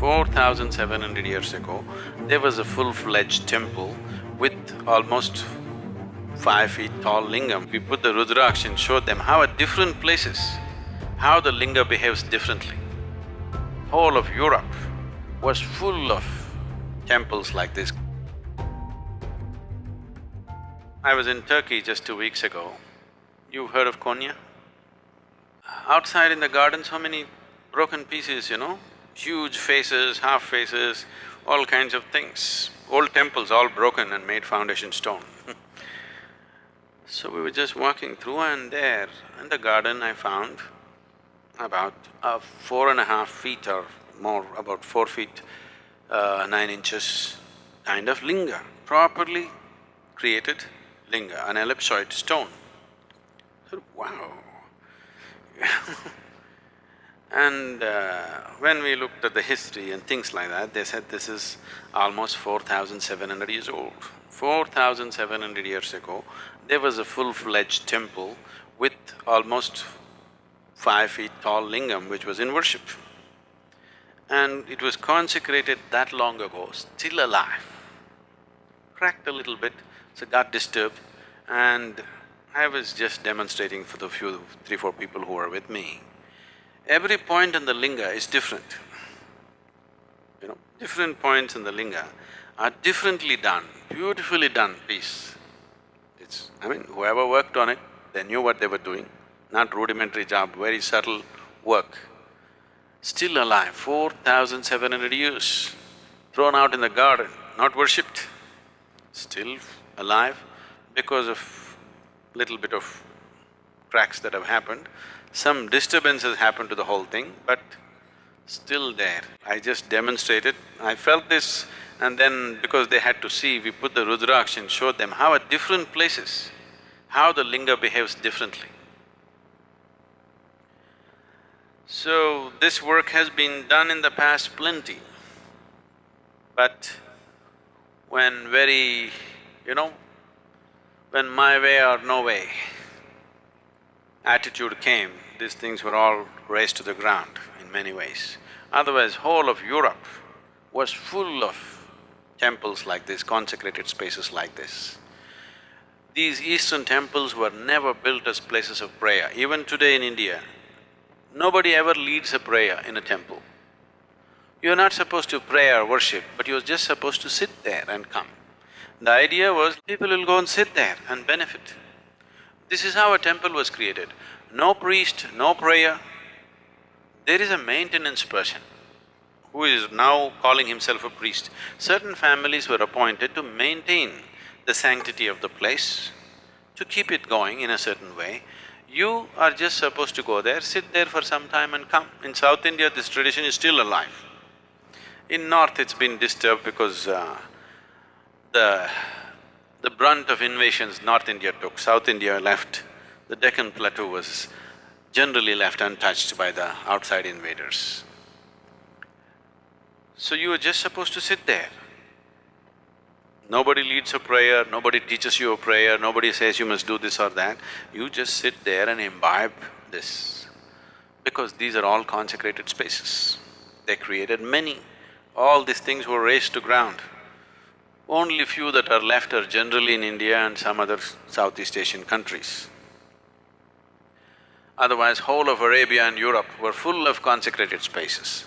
4,700 years ago, there was a full-fledged temple with almost 5 feet tall lingam. We put the Rudraksh and showed them how at different places, how the linga behaves differently. Whole of Europe was full of temples like this. I was in Turkey just 2 weeks ago. You've heard of Konya? Outside in the garden, so many broken pieces, huge faces, half faces, all kinds of things. Old temples all broken and made foundation stone. So we were just walking through and there in the garden I found about 4.5 feet or more, about 4 feet 9 inches kind of linga, properly created linga, an ellipsoid stone. So, wow. And when we looked at the history and things like that, they said this is almost 4,700 years old. 4,700 years ago, there was a full-fledged temple with almost 5 feet tall lingam which was in worship. And it was consecrated that long ago, still alive. Cracked a little bit, so got disturbed, and I was just demonstrating for the few, 3-4 people who were with me. Every point in the linga is different. Different points in the linga are differently done, beautifully done piece. Whoever worked on it, they knew what they were doing, not rudimentary job, very subtle work. Still alive, 4,700 years, thrown out in the garden, not worshipped, still alive because of little bit of cracks that have happened. Some disturbances happened to the whole thing, but still there. I just demonstrated, I felt this, and then because they had to see, we put the Rudraksh and showed them how at different places, how the linga behaves differently. So, this work has been done in the past plenty, but when when my way or no way attitude came, these things were all razed to the ground in many ways. Otherwise, whole of Europe was full of temples like this, consecrated spaces like this. These eastern temples were never built as places of prayer. Even today in India, nobody ever leads a prayer in a temple. You're not supposed to pray or worship, but you're just supposed to sit there and come. The idea was people will go and sit there and benefit. This is how a temple was created. No priest, no prayer. There is a maintenance person who is now calling himself a priest. Certain families were appointed to maintain the sanctity of the place, to keep it going in a certain way. You are just supposed to go there, sit there for some time and come. In South India, this tradition is still alive. In North, it's been disturbed because the brunt of invasions North India took, South India left. The Deccan Plateau was generally left untouched by the outside invaders. So you were just supposed to sit there. Nobody leads a prayer, nobody teaches you a prayer, nobody says you must do this or that. You just sit there and imbibe this, because these are all consecrated spaces. They created many. All these things were razed to ground. Only few that are left are generally in India and some other Southeast Asian countries. Otherwise, whole of Arabia and Europe were full of consecrated spaces.